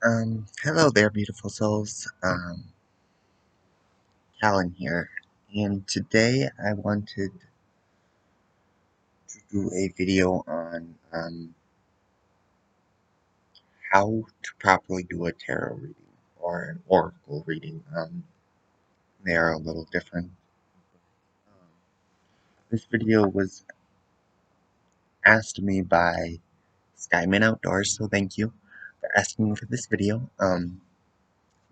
Hello there, beautiful souls. Callen here, and today I wanted to do a video on how to properly do a tarot reading or an oracle reading. They are a little different. This video was asked to me by Skyman Outdoors, so thank you for asking me for this video. I'm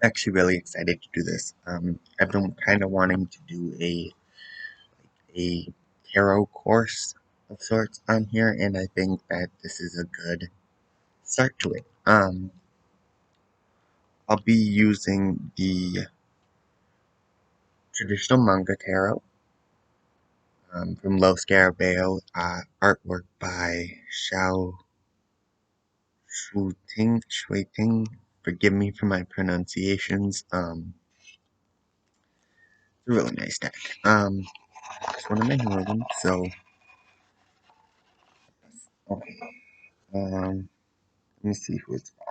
actually really excited to do this. I've been kind of wanting to do a tarot course of sorts on here, and I think that this is a good start to it. I'll be using the traditional manga tarot from Los Scarabeo, artwork by Shuiting. Forgive me for my pronunciations. It's a really nice deck. It's one of my newer ones, so okay. Let me see who it's by.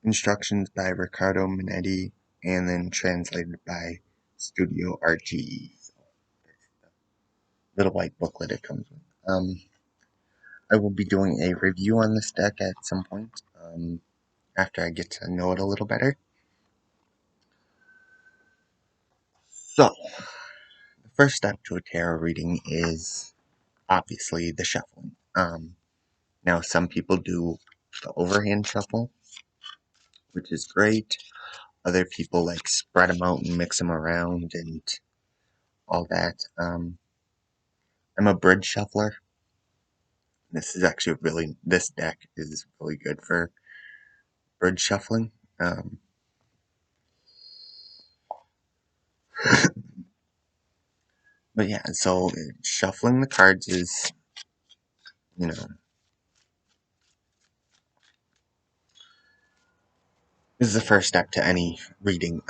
Instructions by Riccardo Minetti, and then translated by Studio RGE. So it's the little white booklet it comes with. I will be doing a review on this deck at some point after I get to know it a little better. So, the first step to a tarot reading is obviously the shuffling. Now, some people do the overhand shuffle, which is great. Other people like spread them out and mix them around and all that. I'm a bridge shuffler. This deck is really good for bridge shuffling. Um, but yeah, so shuffling the cards you know, is the first step to any reading.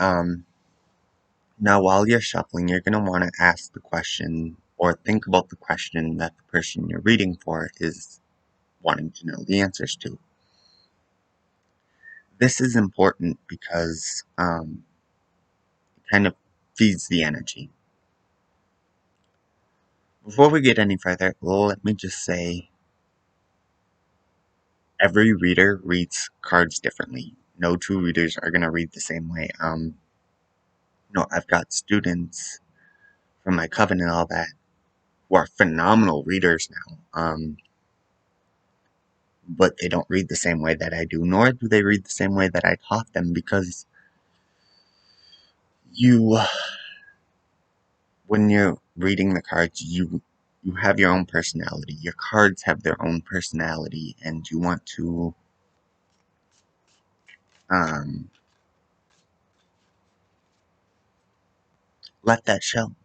Now, while you're shuffling, you're going to want to ask the question or think about the question that the person you're reading for is wanting to know the answers to. This is important because it kind of feeds the energy. Before we get any further, let me just say every reader reads cards differently. No two readers are going to read the same way. I've got students from my coven and all that who are phenomenal readers now. But they don't read the same way that I do, nor do they read the same way that I taught them, because you, when you're reading the cards, you have your own personality. Your cards have their own personality, and you want to um, let that show.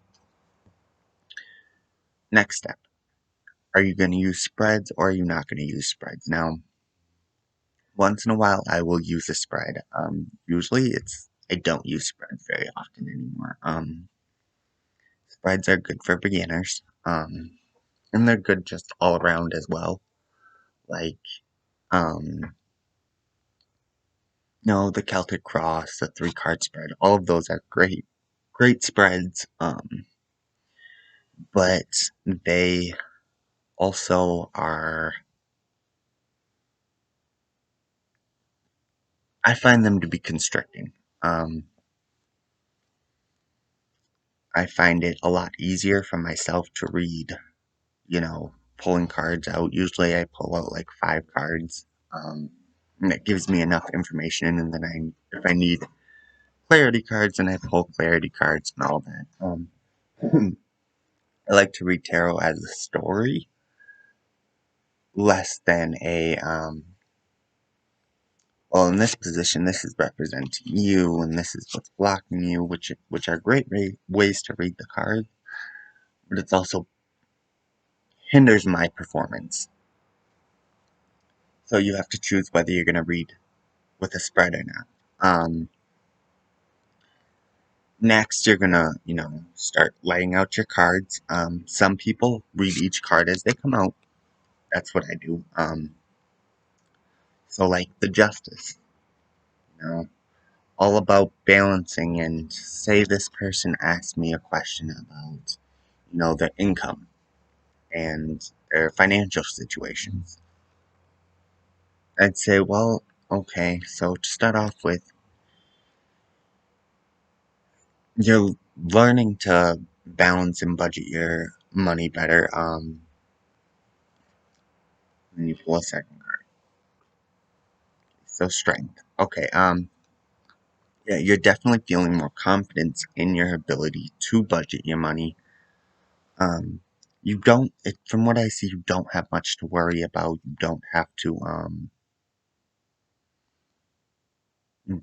Next step. Are you going to use spreads or are you not going to use spreads? Now, once in a while, I will use a spread. Usually, I don't use spreads very often anymore. Spreads are good for beginners, and they're good just all around as well. Like, the Celtic Cross, the 3-card spread, all of those are great spreads. But they also are. I find them to be constricting. Um, I find it a lot easier for myself to read, pulling cards out. Usually I pull out like 5 cards, and that gives me enough information. And then if I need clarity cards, then I pull clarity cards and all that. I like to read tarot as a story, less than well, in this position, this is representing you, and this is what's blocking you, which are great ways to read the card, but it's also hinders my performance. So you have to choose whether you're going to read with a spread or not. Next, you're gonna, start laying out your cards. Some people read each card as they come out. That's what I do. So like the Justice, you know, all about balancing. And say this person asked me a question about, their income and their financial situations. I'd say, well, okay, so to start off with, you're learning to balance and budget your money better. Then you pull a second card. So strength. Okay, yeah, you're definitely feeling more confidence in your ability to budget your money. You don't, from what I see, you don't have much to worry about. You don't have to,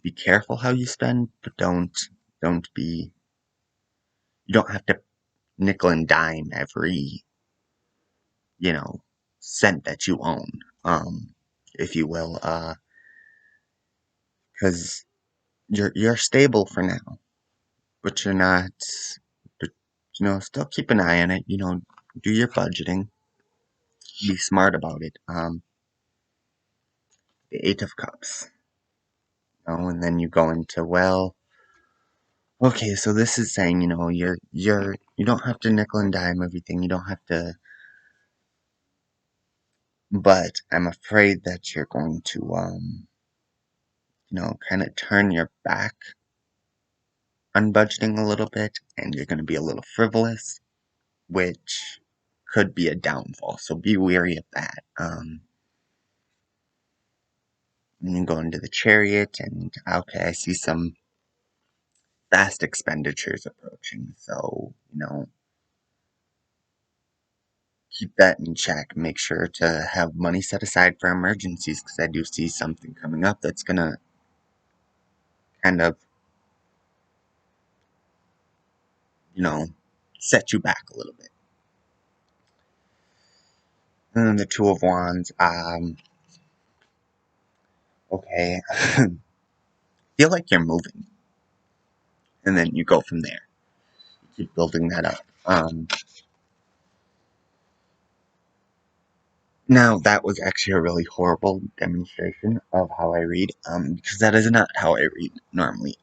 be careful how you spend, but don't be, you don't have to nickel and dime every, you know, cent that you own, if you will, because you're stable for now, but you're not, but, still keep an eye on it, do your budgeting, be smart about it. The Eight of Cups, and then you go into, well, okay, so this is saying, you don't have to nickel and dime everything, you don't have to, but I'm afraid that you're going to, kind of turn your back on budgeting a little bit, and you're going to be a little frivolous, which could be a downfall. So be wary of that. And you go into the Chariot, and okay, I see some fast expenditures approaching. So, keep that in check. Make sure to have money set aside for emergencies, because I do see something coming up that's going to kind of, you know, set you back a little bit. And then the Two of Wands, okay, feel like you're moving, and then you go from there. You keep building that up. Now that was actually a really horrible demonstration of how I read, because that is not how I read normally.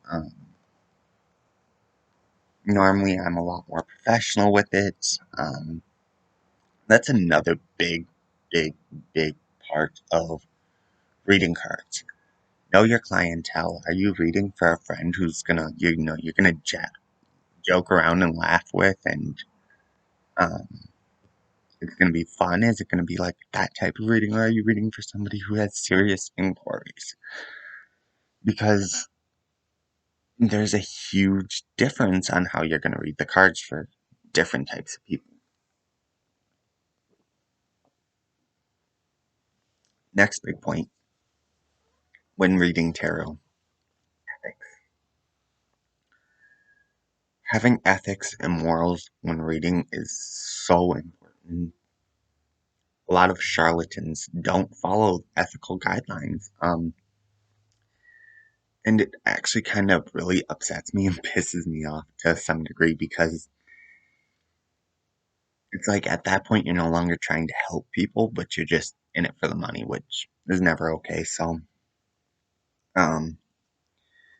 Normally I'm a lot more professional with it. That's another big, big, big part of reading cards. Know your clientele. Are you reading for a friend who's gonna, you're gonna joke around and laugh with, and um, it's gonna be fun? Is it gonna be like that type of reading, or are you reading for somebody who has serious inquiries? Because there's a huge difference on how you're gonna read the cards for different types of people. Next big point when reading tarot: ethics. Having ethics and morals when reading is so important. A lot of charlatans don't follow ethical guidelines. And it actually kind of really upsets me and pisses me off to some degree, because it's like at that point you're no longer trying to help people, but you're just in it for the money, which is never okay. So, um,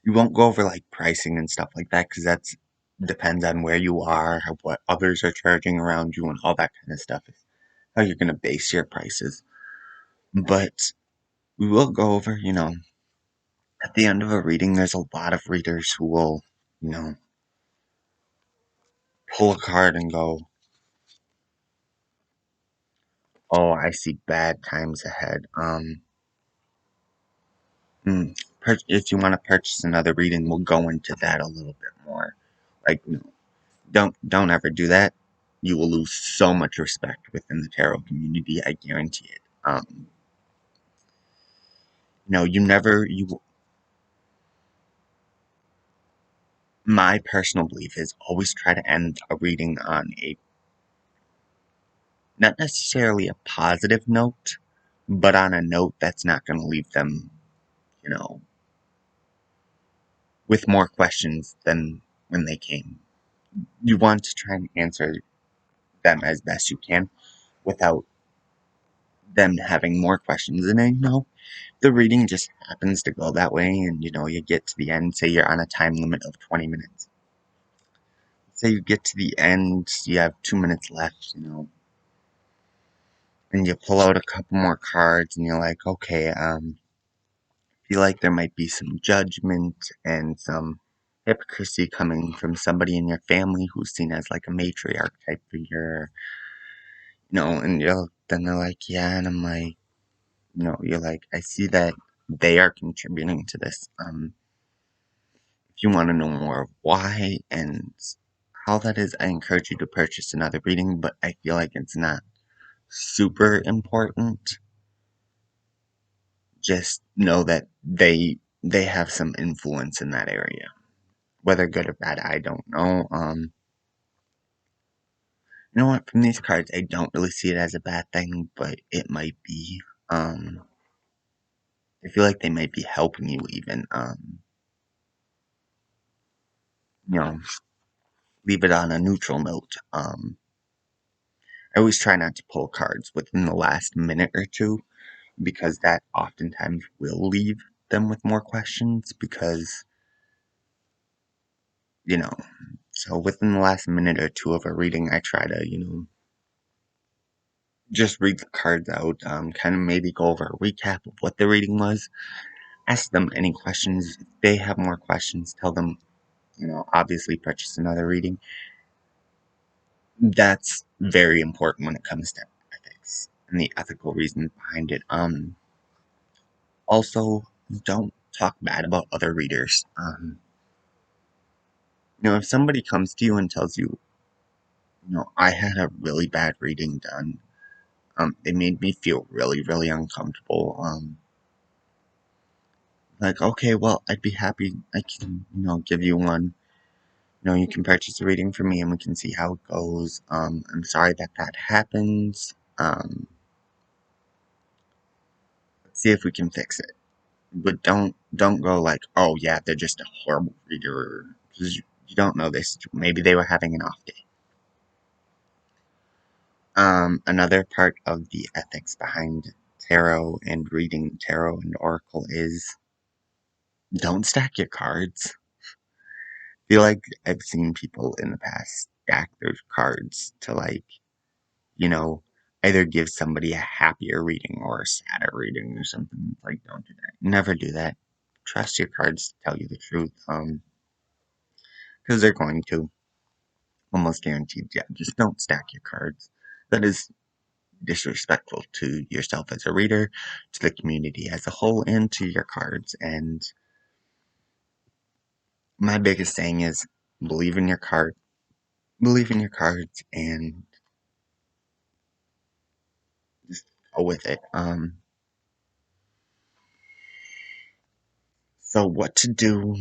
you won't go over like pricing and stuff like that, because that's depends on where you are, what others are charging around you, and all that kind of stuff is how you're gonna base your prices. But we will go over, at the end of a reading, there's a lot of readers who will, you know, pull a card and go, "Oh, I see bad times ahead." If you want to purchase another reading, we'll go into that a little bit more. Like, don't ever do that. You will lose so much respect within the tarot community. I guarantee it. You never you. My personal belief is always try to end a reading on a not necessarily a positive note, but on a note that's not going to leave them, you know, with more questions than when they came. You want to try and answer them as best you can without them having more questions. And I know the reading just happens to go that way, and you get to the end, say you're on a time limit of 20 minutes. Say you get to the end, you have 2 minutes left, and you pull out a couple more cards, and you're like, okay, feel like there might be some judgment and some hypocrisy coming from somebody in your family who's seen as like a matriarch type figure, and then they're like, yeah, and I'm like, you're like, I see that they are contributing to this. If you want to know more of why and how that is, I encourage you to purchase another reading, but I feel like it's not super important. Just know that they have some influence in that area. Whether good or bad, I don't know. You know what? From these cards, I don't really see it as a bad thing, but it might be. I feel like they might be helping you even. You know, leave it on a neutral note. I always try not to pull cards within the last minute or two because that oftentimes will leave them with more questions because, you know, so within the last minute or two of a reading, I try to, just read the cards out, kind of maybe go over a recap of what the reading was, ask them any questions. If they have more questions, tell them, obviously purchase another reading. That's very important when it comes to ethics and the ethical reasons behind it. Also, don't talk bad about other readers. If somebody comes to you and tells you, I had a really bad reading done, it made me feel really, really uncomfortable. Like, okay, well, I'd be happy. I can, give you one. You can purchase a reading from me and we can see how it goes. I'm sorry that that happens. Let's see if we can fix it. But don't go like, oh yeah, they're just a horrible reader because you don't know this. Maybe they were having an off day. Another part of the ethics behind tarot and reading tarot and oracle is don't stack your cards. I feel like I've seen people in the past stack their cards to you know, either give somebody a happier reading or a sadder reading or something. Like, don't do that. Never do that. Trust your cards to tell you the truth. Because they're going to. Almost guaranteed. Yeah, just don't stack your cards. That is disrespectful to yourself as a reader, to the community as a whole, and to your cards. And my biggest saying is believe in your card, believe in your cards, and just go with it. So what to do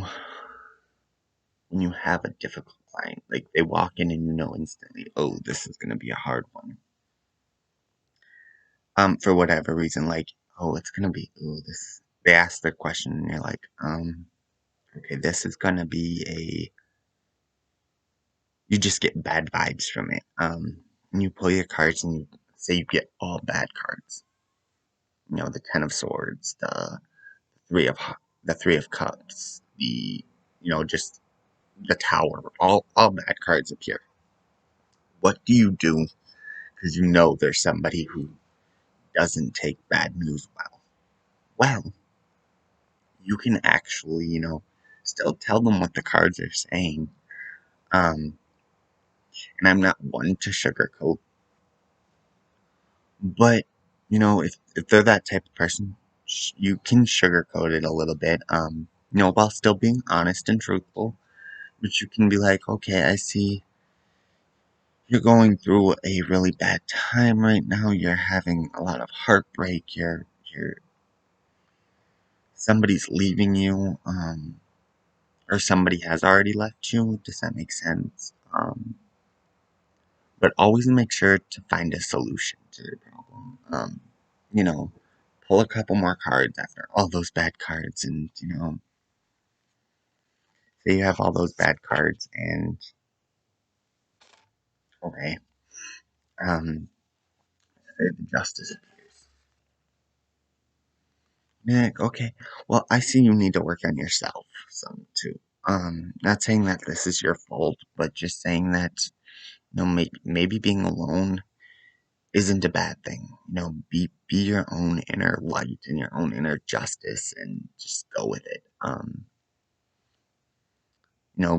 when you have a difficult client? Like they walk in and you know instantly, oh, this is gonna be a hard one. For whatever reason, like, oh, it's gonna be, oh, this. They ask the question and you're like, okay, this is gonna be a. You just get bad vibes from it. And you pull your cards and you say you get all bad cards. The Ten of Swords, three of the Three of Cups, just the Tower. All bad cards appear. What do you do? Because you know there's somebody who doesn't take bad news well. Well, you can actually, still tell them what the cards are saying. Um, and I'm not one to sugarcoat, but if they're that type of person, you can sugarcoat it a little bit. While still being honest and truthful. But you can be like, okay, I see you're going through a really bad time right now. You're having a lot of heartbreak. You're somebody's leaving you, or somebody has already left you. Does that make sense? But always make sure to find a solution to the problem. You know, pull a couple more cards after all those bad cards, and say you have all those bad cards, and okay, say the justice appears. Nick, okay, well, I see you need to work on yourself some too. Not saying that this is your fault, but just saying that maybe being alone isn't a bad thing. Be your own inner light and your own inner justice, and just go with it.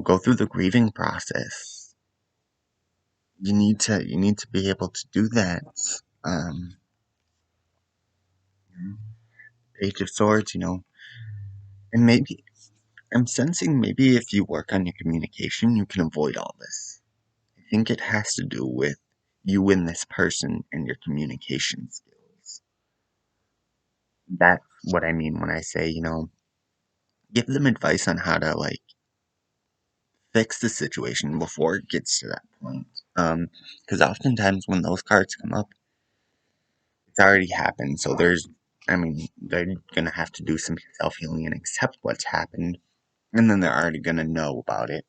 Go through the grieving process. You need to be able to do that. Um, Page of Swords, and maybe I'm sensing maybe if you work on your communication, you can avoid all this. I think it has to do with you and this person and your communication skills. That's what I mean when I say, give them advice on how to fix the situation before it gets to that point. Because oftentimes when those cards come up, it's already happened. So they're gonna have to do some self healing and accept what's happened, and then they're already gonna know about it.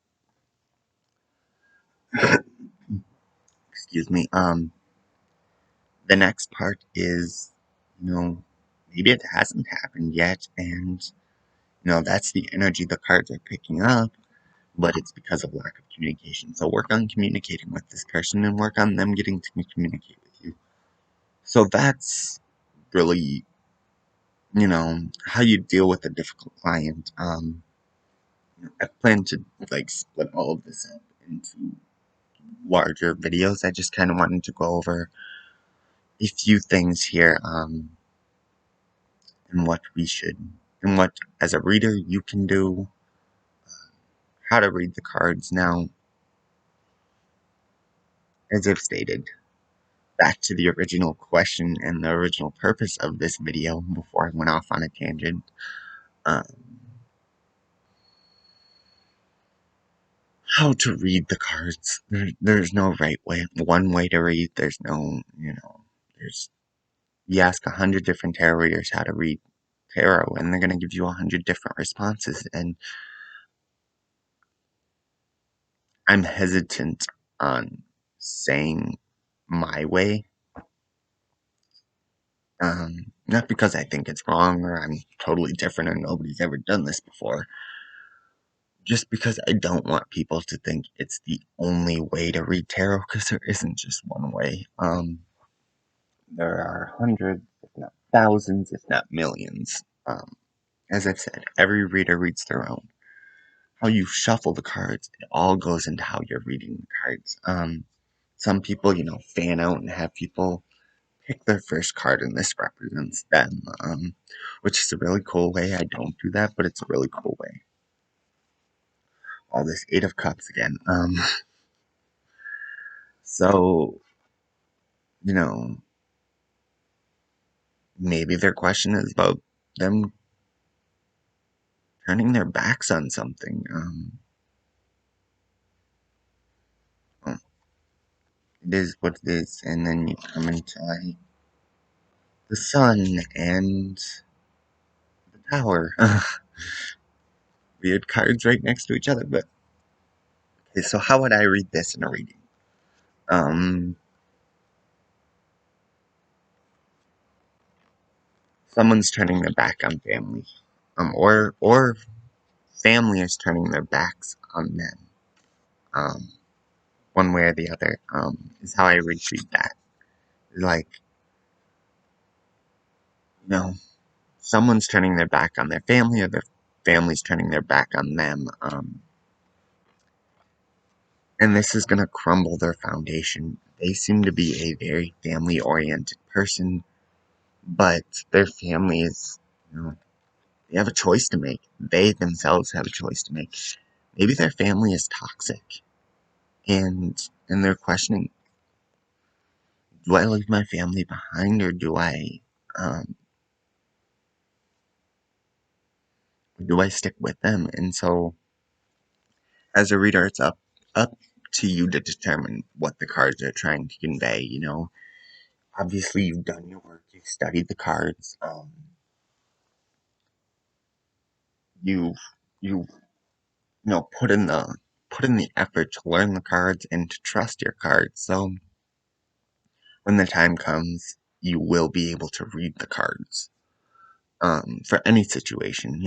Excuse me. The next part is, you know, maybe it hasn't happened yet, and that's the energy the cards are picking up, but it's because of lack of communication. So work on communicating with this person and work on them getting to communicate with you. So that's really, how you deal with a difficult client. I plan to split all of this up into larger videos. I just kind of wanted to go over a few things here, and what we should, and what as a reader you can do, how to read the cards. Now, as I've stated, back to the original question and the original purpose of this video before I went off on a tangent. Um, how to read the cards. There's no right way, one way to read. There's no, there's, you ask 100 different tarot readers how to read tarot, and they're going to give you 100 different responses. And I'm hesitant on saying my way. Not because I think it's wrong or I'm totally different or nobody's ever done this before. Just because I don't want people to think it's the only way to read tarot, because there isn't just one way. There are hundreds, if not thousands, if not millions. As I've said, every reader reads their own. How you shuffle the cards, it all goes into how you're reading the cards. Some people, fan out and have people pick their first card, and this represents them, which is a really cool way. I don't do that, but it's a really cool way. All this Eight of Cups again. So, you know, maybe their question is about them turning their backs on something. Well, it is what it is, and then you come into the sun and the tower. Weird cards right next to each other, but okay, so how would I read this in a reading? Someone's turning their back on family, or family is turning their backs on them. One way or the other, is how I would read that. Like, you know, someone's turning their back on their family, or their family's turning their back on them, and this is gonna crumble their foundation. They seem to be a very family-oriented person, but their family is, they have a choice to make. They themselves have a choice to make. Maybe their family is toxic, and they're questioning, do I leave my family behind, or um do I stick with them? And so, as a reader, it's up to you to determine what the cards are trying to convey. obviously you've done your work, you've studied the cards, you've you know put in the effort to learn the cards and to trust your cards. So when the time comes, you will be able to read the cards. For any situation,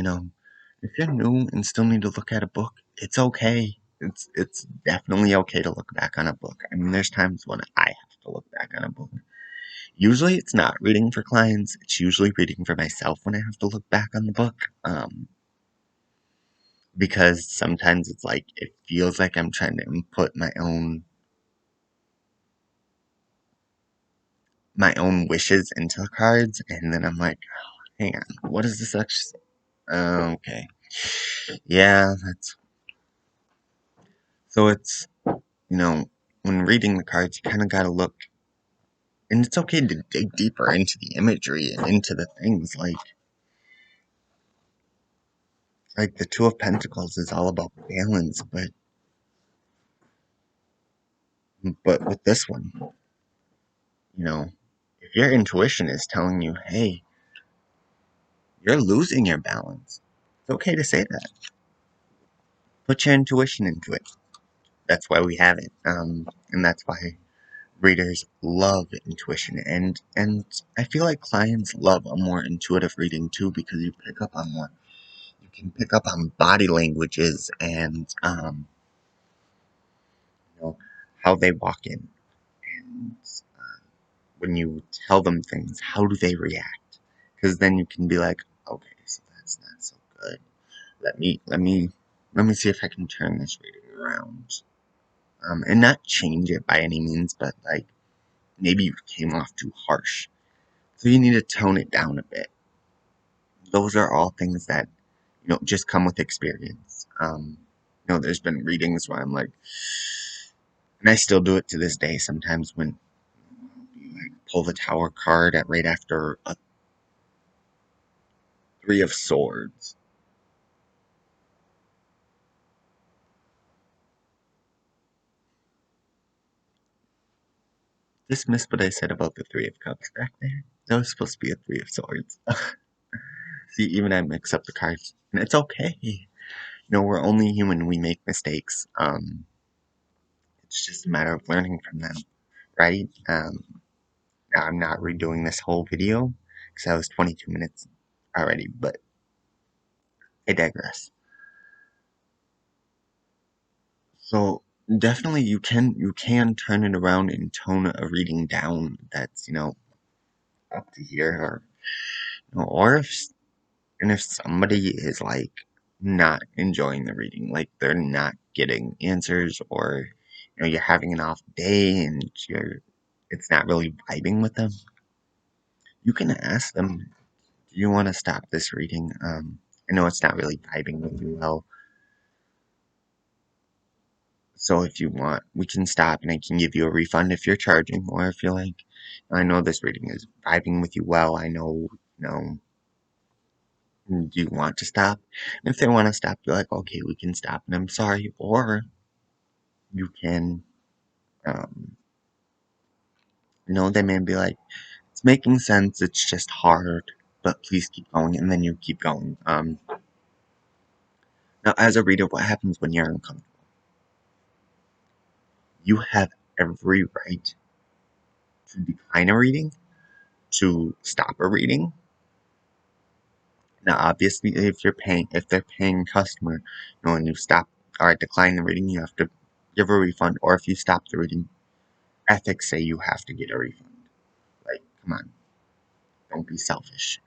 if you're new and still need to look at a book, it's okay. It's definitely okay to look back on a book. I mean, there's times when I have to look back on a book. Usually, it's not reading for clients. It's usually reading for myself when I have to look back on the book. Because sometimes it's like it feels like I'm trying to input my own wishes into the cards, and then I'm like, hang on, what is this actually? Okay, yeah, that's so it's when reading the cards, you kind of got to look, and it's okay to dig deeper into the imagery and into the things like the Two of Pentacles is all about balance, but with this one, you know, if your intuition is telling you, hey, you're losing your balance, it's okay to say that. Put your intuition into it. That's why we have it, and that's why readers love intuition, and I feel like clients love a more intuitive reading too because you pick up on more. You can pick up on body languages and how they walk in, and when you tell them things, how do they react? Because then you can be like, okay, so that's not so good. Let me see if I can turn this reading around, and not change it by any means, but like maybe you came off too harsh, so you need to tone it down a bit. Those are all things that just come with experience. There's been readings where I'm like, and I still do it to this day. Sometimes when you like pull the Tower card at right after a Three of Swords. Dismiss what I said about the Three of Cups back there. That was supposed to be a Three of Swords. See, even I mix up the cards, and it's okay. We're only human. We make mistakes. It's just a matter of learning from them, right? Now I'm not redoing this whole video because that was 22 minutes already, but I digress. So definitely you can turn it around and tone a reading down that's up to here, or if somebody is like not enjoying the reading, like they're not getting answers, or you're having an off day and it's not really vibing with them, you can ask them, do you want to stop this reading? I know it's not really vibing with you well, so if you want, we can stop and I can give you a refund if you're charging, or if you're like, I know this reading is vibing with you well, I know, do you want to stop? And if they want to stop, you're like, okay, we can stop, and I'm sorry, or you can, um, they may be like, it's making sense, it's just hard, but please keep going, and then you keep going. Now, as a reader, what happens when you're uncomfortable? You have every right to decline a reading, to stop a reading. Now, obviously, if they're paying customer, and you stop or decline the reading, you have to give a refund. Or if you stop the reading, ethics say you have to get a refund. Like, come on, don't be selfish.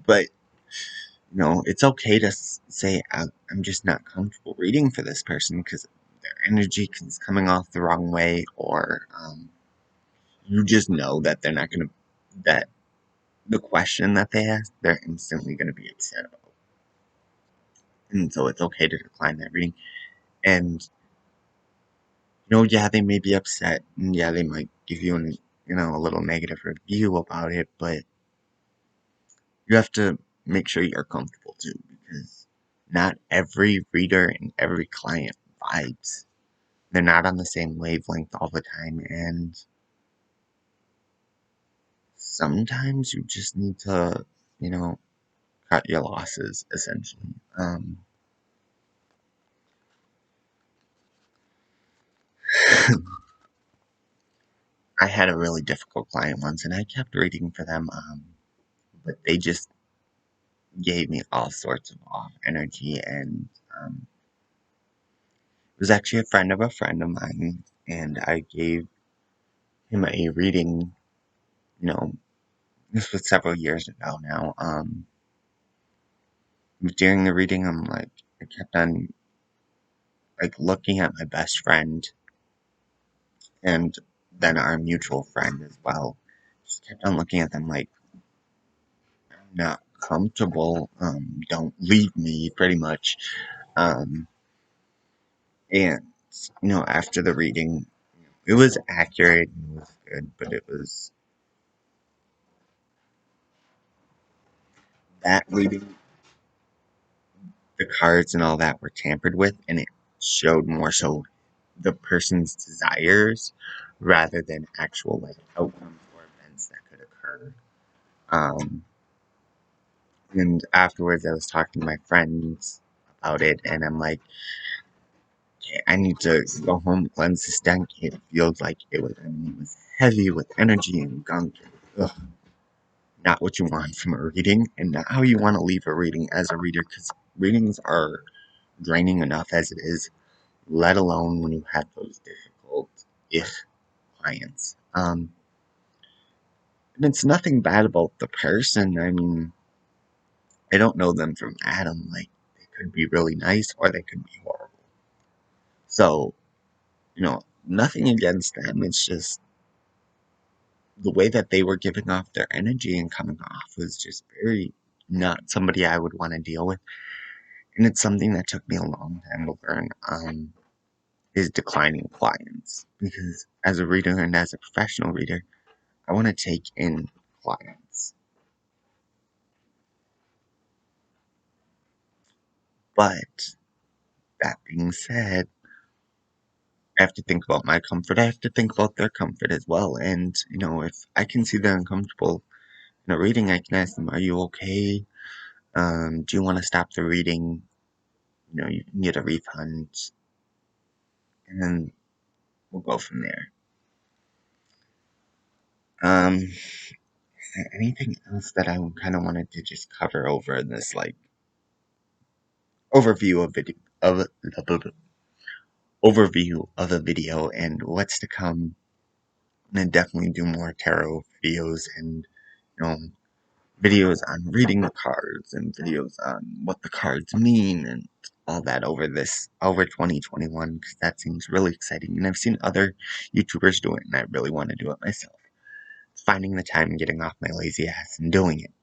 But it's okay to say I'm just not comfortable reading for this person because their energy is coming off the wrong way, or you just know that they're not gonna that the question that they ask, they're instantly gonna be upset about, and so it's okay to decline that reading. And yeah, they may be upset, and yeah, they might give you a little negative review about it, but you have to make sure you're comfortable too, because not every reader and every client vibes. They're not on the same wavelength all the time, and sometimes you just need to, you know, cut your losses, essentially. I had a really difficult client once, and I kept reading for them, but they just gave me all sorts of off energy, and it was actually a friend of mine, and I gave him a reading, you know, this was several years ago now. During the reading, I kept on like looking at my best friend and then our mutual friend as well. Just kept on looking at them like, I'm not comfortable. Don't leave me, pretty much. Um, and after the reading, it was accurate and it was good, but it was that reading, the cards and all that were tampered with, and it showed more so the person's desires rather than actual like outcomes or events that could occur. Um, and afterwards, I was talking to my friends about it, and I'm like, okay, I need to go home, cleanse this deck. It feels like it was heavy with energy and gunk. Ugh, not what you want from a reading, and not how you want to leave a reading as a reader, because readings are draining enough as it is, let alone when you have those difficult if clients. And it's nothing bad about the person. I mean, I don't know them from Adam. Like, they could be really nice or they could be horrible. So, nothing against them. It's just the way that they were giving off their energy and coming off was just very not somebody I would want to deal with. And it's something that took me a long time to learn. Is declining clients, because as a reader and as a professional reader, I want to take in clients. But that being said, I have to think about my comfort. I have to think about their comfort as well. And, if I can see they're uncomfortable in a reading, I can ask them, are you okay? Do you want to stop the reading? You can get a refund. And then we'll go from there. Is there anything else that I kind of wanted to just cover over in this, like, overview of video, of overview of the video and what's to come? And definitely do more tarot videos and, you know, videos on reading the cards and videos on what the cards mean and all that over 2021, because that seems really exciting. And I've seen other YouTubers do it, and I really want to do it myself. Finding the time and getting off my lazy ass and doing it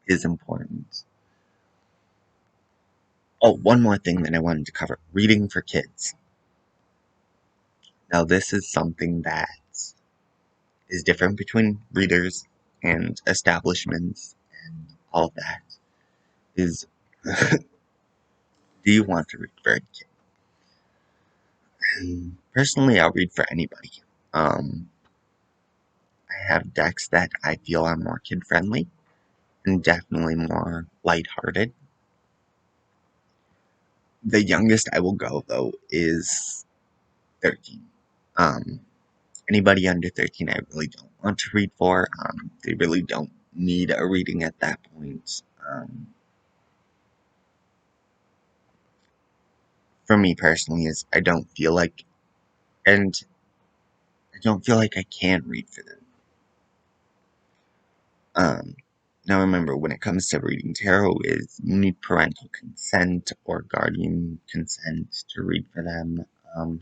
is important. Oh, one more thing that I wanted to cover: reading for kids. Now, this is something that is different between readers and establishments and all that. Is do you want to read for a kid? Personally, I'll read for anybody. Um, I have decks that I feel are more kid friendly and definitely more lighthearted. The youngest I will go, though, is 13. Um, Anybody under 13, I really don't want to read for. They really don't need a reading at that point. For me personally, is and I don't feel like I can read for them. Um, Now remember, when it comes to reading tarot, is you need parental consent or guardian consent to read for them,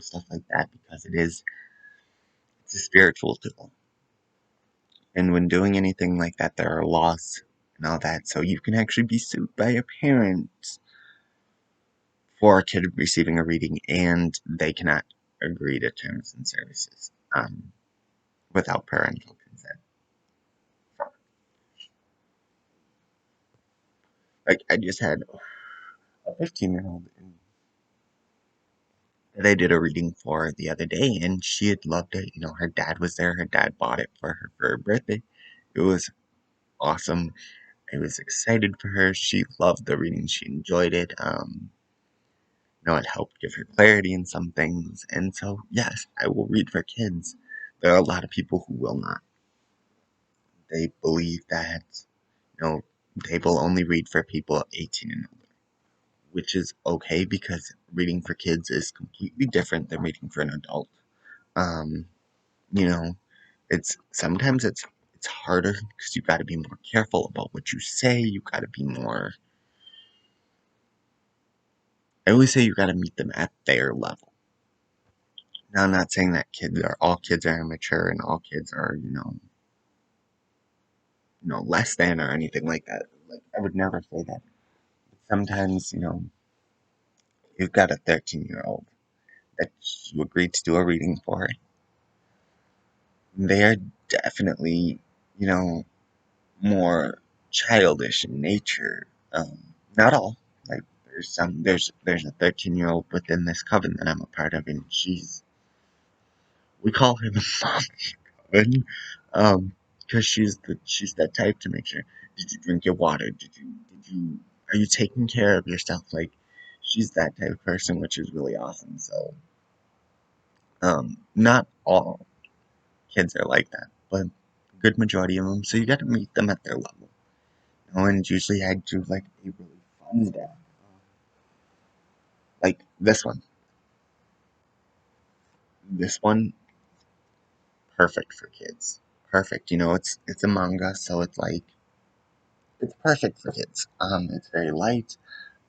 stuff like that, because it's a spiritual tool. And when doing anything like that, there are laws and all that, so you can actually be sued by a parent for a kid receiving a reading, and they cannot agree to terms and services without parental consent. Like, I just had a 15-year-old that I did a reading for the other day, and she had loved it. You know, her dad was there. Her dad bought it for her birthday. It was awesome. I was excited for her. She loved the reading. She enjoyed it. You know, it helped give her clarity in some things. And so, yes, I will read for kids. There are a lot of people who will not. They believe that, you know, they will only read for people 18 and older, which is okay because reading for kids is completely different than reading for an adult. Um, you know, sometimes it's harder because you got to be more careful about what you say. You got to be more. I always say you got to meet them at their level. Now, I'm not saying that all kids are immature and all kids are less than or anything like that. Like I would never say that. Sometimes you've got a 13-year-old that you agreed to do a reading for. They are definitely you know more childish in nature. Not all. Like there's a 13-year-old within this coven that I'm a part of, and we call her the mom coven, because she's that type to make sure. Did you drink your water? Are you taking care of yourself? Like she's that type of person, which is really awesome. So, not all kids are like that, but a good majority of them. So you got to meet them at their level. And usually I do like a really fun deck. Like this one. This one, perfect for kids. Perfect. It's a manga, so it's perfect for kids. It's very light.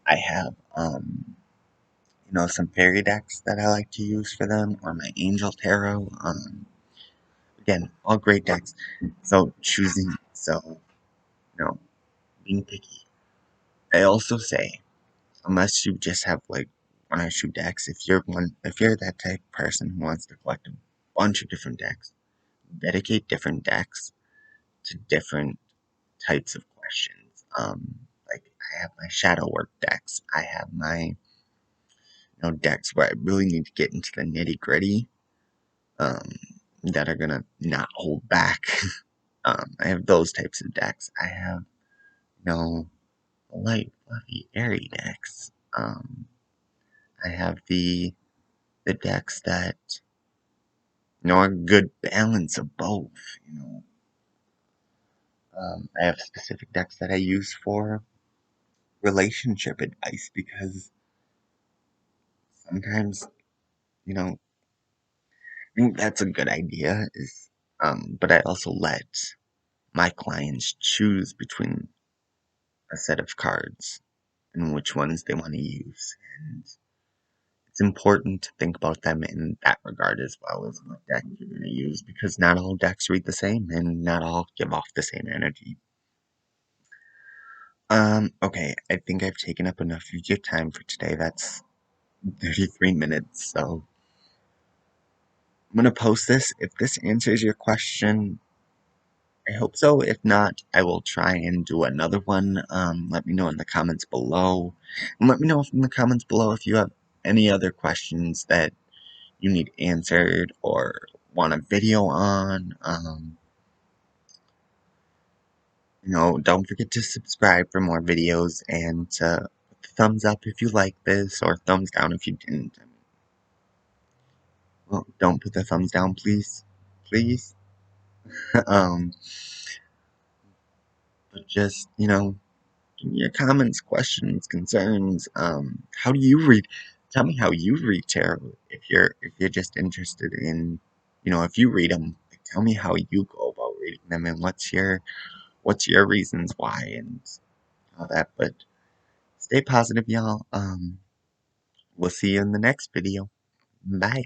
I have some fairy decks that I like to use for them, or my angel tarot. Again, all great decks. So being picky. I also say, unless you just have like one or two decks, if you're that type of person who wants to collect a bunch of different decks, dedicate different decks to different types of questions. Like I have my shadow work decks. I have my decks where I really need to get into the nitty gritty. Um, that are gonna not hold back. I have those types of decks. I have light, fluffy, airy decks. I have the decks that are a good balance of both. I have specific decks that I use for relationship advice because sometimes I think that's a good idea. But I also let my clients choose between a set of cards and which ones they want to use, and it's important to think about them in that regard as well as what deck you're going to use because not all decks read the same and not all give off the same energy. Okay, I think I've taken up enough of your time for today. That's 33 minutes, so I'm gonna post this. If this answers your question, I hope so. If not, I will try and do another one. Let me know in the comments below. And let me know in the comments below if you have any other questions that you need answered or want a video on. Don't forget to subscribe for more videos and to put the thumbs up if you like this or thumbs down if you didn't. Well, don't put the thumbs down, please. Please. um, but just, give me your comments, questions, concerns. How do you read? Tell me how you read tarot if you're just interested in, if you read them. Tell me how you go about reading them and what's your reasons why and all that. But stay positive, y'all. We'll see you in the next video. Bye.